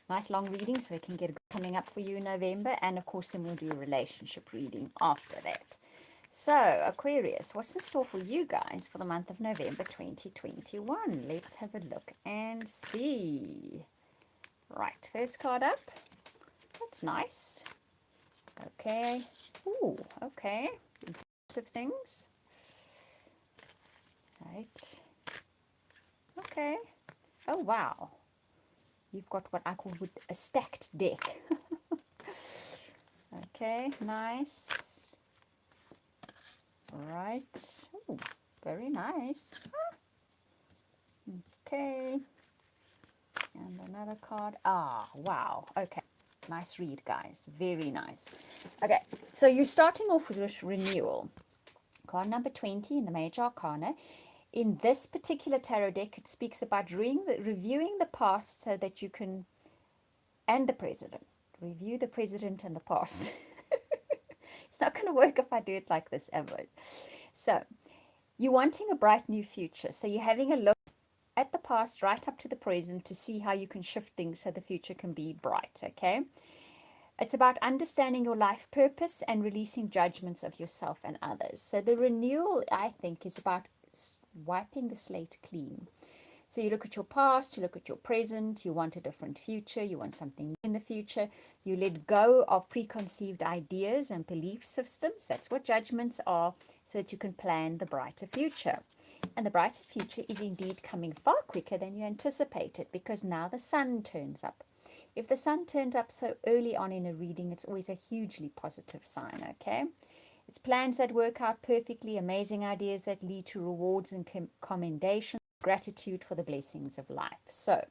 Nice long reading so we can get coming up for you in November. And of course, then we'll do a relationship reading after that. So, Aquarius, what's in store for you guys for the month of November 2021? Let's have a look and see. Right, first card up. That's nice. Okay. Ooh, okay. Lots of things. Right. Okay. Oh, wow. You've got what I call a stacked deck. Okay, nice. Right. Ooh, very nice. Okay. And another card. Ah, wow. Okay. Nice read, guys. Very nice. Okay, so you're starting off with Renewal. Card number 20 in the Major Arcana. In this particular tarot deck, it speaks about reviewing the past so that you can, and the president. Review the president and the past. It's not going to work if I do it like this, ever. So, you're wanting a bright new future. So, you're having a look at the past right up to the present to see how you can shift things so the future can be bright, okay? It's about understanding your life purpose and releasing judgments of yourself and others. So the renewal, I think, is about wiping the slate clean. So you look at your past, you look at your present, you want a different future, you want something in the future, you let go of preconceived ideas and belief systems. That's what judgments are, so that you can plan the brighter future. And the brighter future is indeed coming far quicker than you anticipated, because now the sun turns up. If the sun turns up so early on in a reading, it's always a hugely positive sign, okay? It's plans that work out perfectly, amazing ideas that lead to rewards and commendation, gratitude for the blessings of life. So,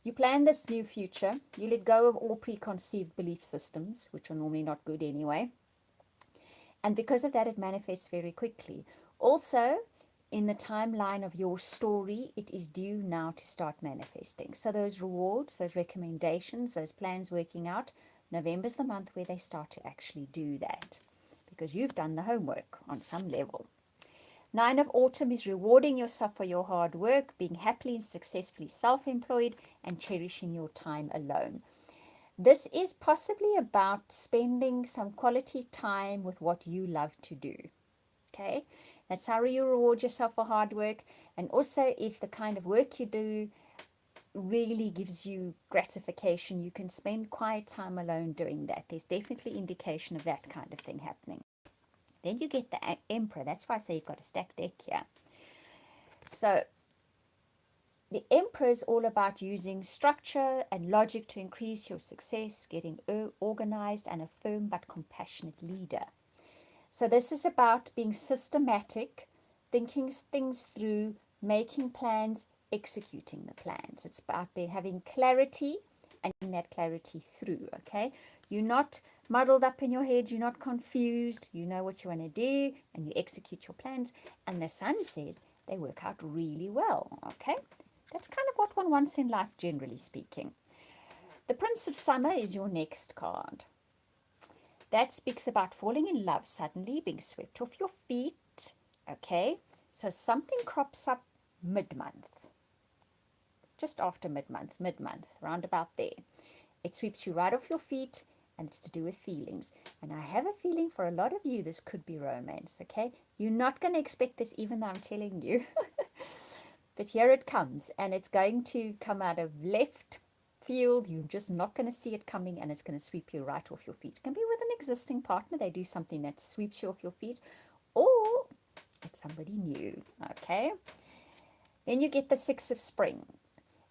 you plan this new future, you let go of all preconceived belief systems, which are normally not good anyway, and because of that, it manifests very quickly. Also, in the timeline of your story, it is due now to start manifesting. So those rewards, those recommendations, those plans working out, November's the month where they start to actually do that, because you've done the homework on some level. 9 of Autumn is rewarding yourself for your hard work, being happily and successfully self-employed, and cherishing your time alone. This is possibly about spending some quality time with what you love to do. Okay? That's how you reward yourself for hard work. And also, if the kind of work you do really gives you gratification, you can spend quiet time alone doing that. There's definitely indication of that kind of thing happening. Then you get the Emperor. That's why I say you've got a stacked deck here. So, the Emperor is all about using structure and logic to increase your success, getting organized and a firm but compassionate leader. So this is about being systematic, thinking things through, making plans, executing the plans. It's about having clarity and getting that clarity through, okay? You're not muddled up in your head, you're not confused, you know what you want to do, and you execute your plans. And the Sun says they work out really well, okay? That's kind of what one wants in life, generally speaking. The Prince of Summer is your next card. That speaks about falling in love suddenly, being swept off your feet, okay? So something crops up mid-month, just after mid-month, round about there. It sweeps you right off your feet, and it's to do with feelings. And I have a feeling for a lot of you, this could be romance, okay? You're not going to expect this, even though I'm telling you. But here it comes, and it's going to come out of left field. You're just not going to see it coming, and it's going to sweep you right off your feet. It can be with an existing partner. They do something that sweeps you off your feet, or it's somebody new, okay? Then you get the Six of Spring.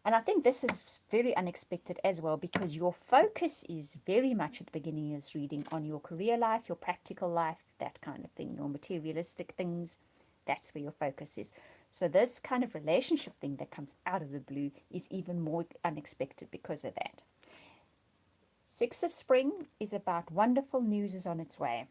And I think this is very unexpected as well, because your focus is very much at the beginning of this reading on your career life, your practical life, that kind of thing, your materialistic things. That's where your focus is. So this kind of relationship thing that comes out of the blue is even more unexpected because of that. Six of Spring is about wonderful news is on its way.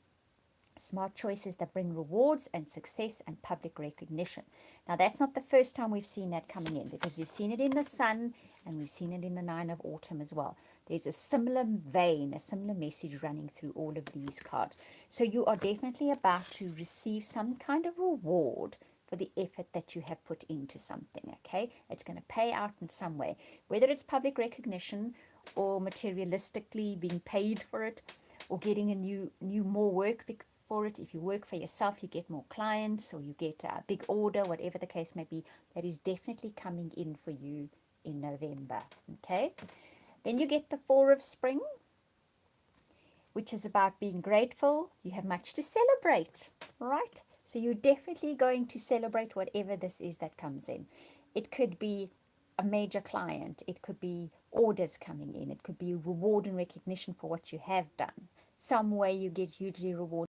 Smart choices that bring rewards and success and public recognition. Now, that's not the first time we've seen that coming in, because we've seen it in the Sun and we've seen it in the 9 of Autumn as well. There's a similar vein, a similar message running through all of these cards. So you are definitely about to receive some kind of reward for the effort that you have put into something, okay? It's going to pay out in some way, whether it's public recognition or materialistically being paid for it, or getting a new more work for it. If you work for yourself, you get more clients, or you get a big order, whatever the case may be. That is definitely coming in for you in November. Okay, then you get the Four of Spring, which is about being grateful. You have much to celebrate, right? So you're definitely going to celebrate whatever this is that comes in. It could be a major client. It could be orders coming in. It could be reward and recognition for what you have done. Some way you get hugely rewarded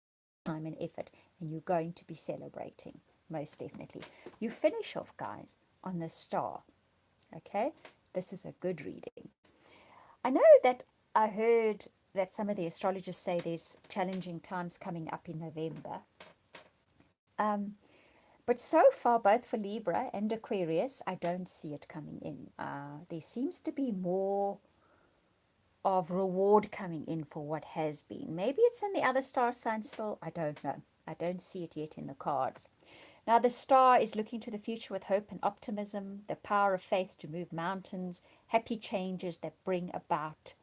time and effort, and you're going to be celebrating, most definitely. You finish off, guys, on the Star. Okay? This is a good reading. I know that I heard that some of the astrologers say there's challenging times coming up in November. But so far, both for Libra and Aquarius, I don't see it coming in. There seems to be more of reward coming in for what has been. Maybe it's in the other star signs still. I don't know. I don't see it yet in the cards. Now, the Star is looking to the future with hope and optimism, the power of faith to move mountains, happy changes that bring about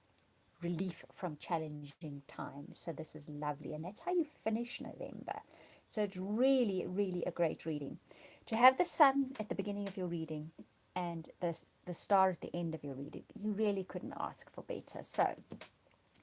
relief from challenging times. So this is lovely, and that's how you finish November. So it's really, really a great reading. To have the Sun at the beginning of your reading and the Star at the end of your reading, you really couldn't ask for better. So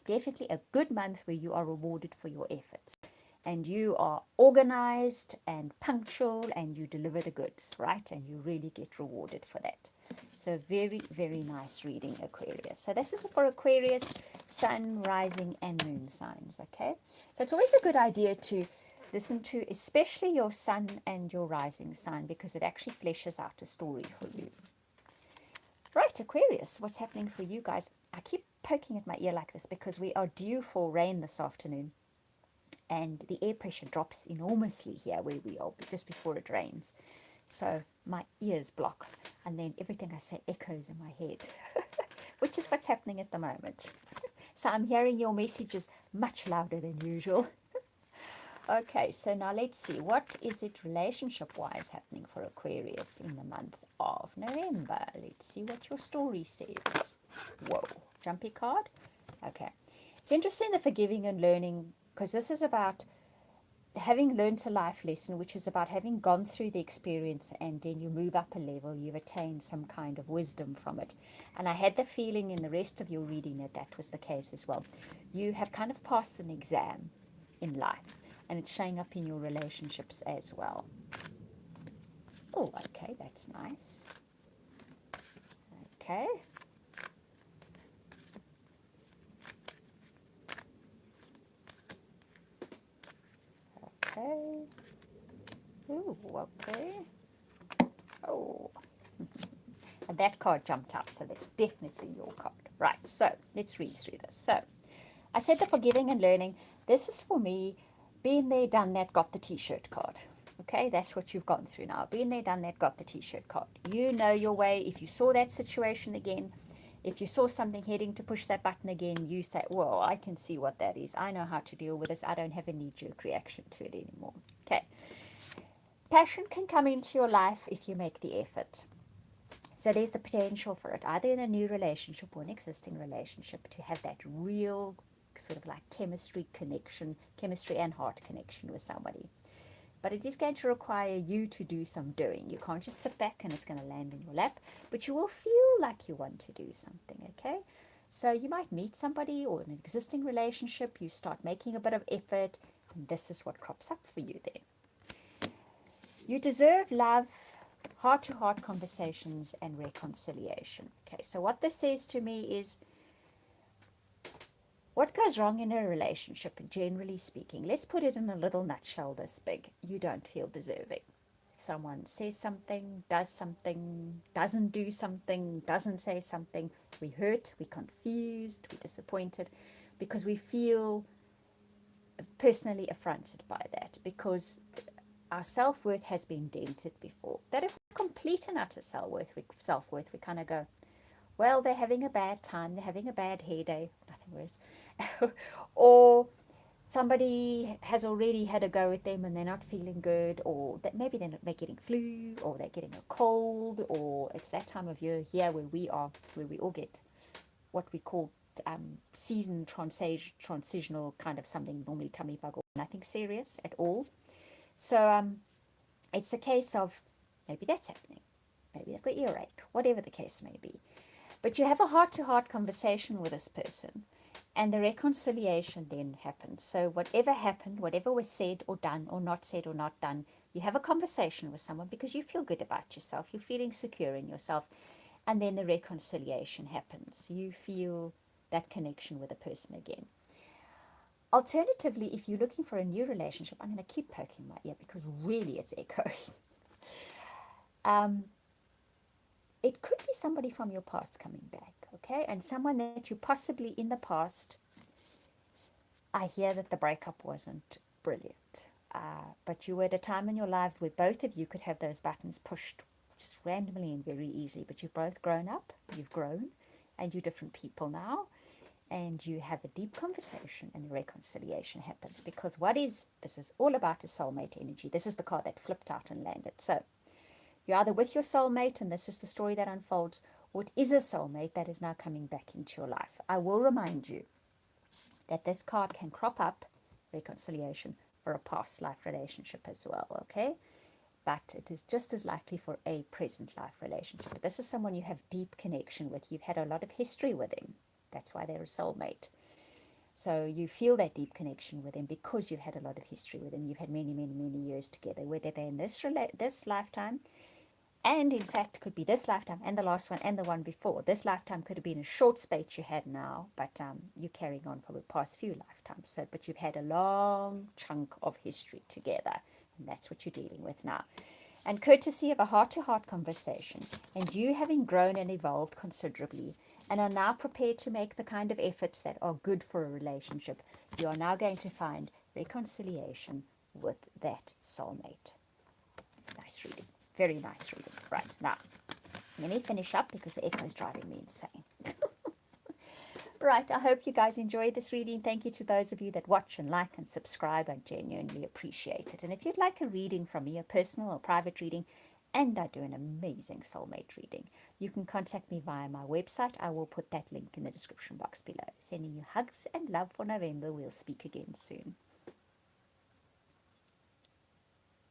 definitely a good month where you are rewarded for your efforts, and you are organized and punctual, and you deliver the goods, right? And you really get rewarded for that. So very, very nice reading, Aquarius. So this is for Aquarius, Sun, Rising, and Moon signs, okay? So it's always a good idea to listen to especially your Sun and your Rising sign, because it actually fleshes out a story for you. Right, Aquarius, what's happening for you guys? I keep poking at my ear like this because we are due for rain this afternoon, and the air pressure drops enormously here where we are just before it rains. So my ears block, and then everything I say echoes in my head, which is what's happening at the moment. So I'm hearing your messages much louder than usual. Okay, so now let's see. What is it relationship-wise happening for Aquarius in the month of November? Let's see what your story says. Whoa, jumpy card. Okay. It's interesting, the forgiving and learning, because this is about having learned a life lesson, which is about having gone through the experience, and then you move up a level, you've attained some kind of wisdom from it. And I had the feeling in the rest of your reading that that was the case as well. You have kind of passed an exam in life, and it's showing up in your relationships as well. Oh, okay, that's nice. Okay. Okay. Ooh, okay. Oh. And that card jumped out, so that's definitely your card. Right, so let's read through this. So, I said the forgiving and learning. This is for me, been there, done that, got the t-shirt card. Okay, that's what you've gone through now. Been there, done that, got the t-shirt card. You know your way. If you saw that situation again, if you saw something heading to push that button again, you say, whoa, I can see what that is. I know how to deal with this. I don't have a knee-jerk reaction to it anymore. Okay. Passion can come into your life if you make the effort. So there's the potential for it, either in a new relationship or an existing relationship, to have that real sort of like chemistry and heart connection with somebody. But it is going to require you to do some doing. You can't just sit back and it's going to land in your lap, but you will feel like you want to do something, okay? So you might meet somebody, or in an existing relationship, you start making a bit of effort, and this is what crops up for you then. You deserve love, heart-to-heart conversations, and reconciliation. Okay, so what this says to me is, what goes wrong in a relationship, generally speaking? Let's put it in a little nutshell this big. You don't feel deserving. If someone says something, does something, doesn't do something, doesn't say something, we hurt, we're confused, we're disappointed, because we feel personally affronted by that, because our self-worth has been dented before. That if we're complete and utter self-worth, we kind of go, well, they're having a bad time, they're having a bad hair day, nothing worse. Or somebody has already had a go with them and they're not feeling good, or that maybe they're getting flu, or they're getting a cold, or it's that time of year here where we are, where we all get what we call season transitional kind of something, normally tummy bug or nothing serious at all. So it's a case of maybe that's happening. Maybe they've got earache, whatever the case may be. But you have a heart-to-heart conversation with this person, and the reconciliation then happens. So whatever happened, whatever was said or done or not said or not done, you have a conversation with someone because you feel good about yourself. You're feeling secure in yourself. And then the reconciliation happens. You feel that connection with a person again. Alternatively, if you're looking for a new relationship, I'm going to keep poking my ear because really it's echoing. It could be somebody from your past coming back, okay? And someone that you possibly in the past, I hear that the breakup wasn't brilliant. But you were at a time in your life where both of you could have those buttons pushed just randomly and very easy. But you've both grown up, you've grown, and you're different people now. And you have a deep conversation and the reconciliation happens. Because this is all about a soulmate energy. This is the card that flipped out and landed. So you're either with your soulmate, and this is the story that unfolds, or it is a soulmate that is now coming back into your life. I will remind you that this card can crop up, reconciliation, for a past life relationship as well, okay? But it is just as likely for a present life relationship. But this is someone you have deep connection with. You've had a lot of history with them. That's why they're a soulmate. So you feel that deep connection with them because you've had a lot of history with them. You've had many, many, many years together, whether they're in this lifetime, and in fact could be this lifetime and the last one and the one before. This lifetime could have been a short spate you had now, but you're carrying on from the past few lifetimes. So, but you've had a long chunk of history together, and that's what you're dealing with now. And courtesy of a heart-to-heart conversation, and you having grown and evolved considerably, and are now prepared to make the kind of efforts that are good for a relationship, you are now going to find reconciliation with that soulmate. Nice reading. Very nice reading. Right, now, let me finish up because the echo is driving me insane. Right, I hope you guys enjoyed this reading. Thank you to those of you that watch and like and subscribe. I genuinely appreciate it. And if you'd like a reading from me, a personal or private reading, and I do an amazing soulmate reading, you can contact me via my website. I will put that link in the description box below. Sending you hugs and love for November. We'll speak again soon.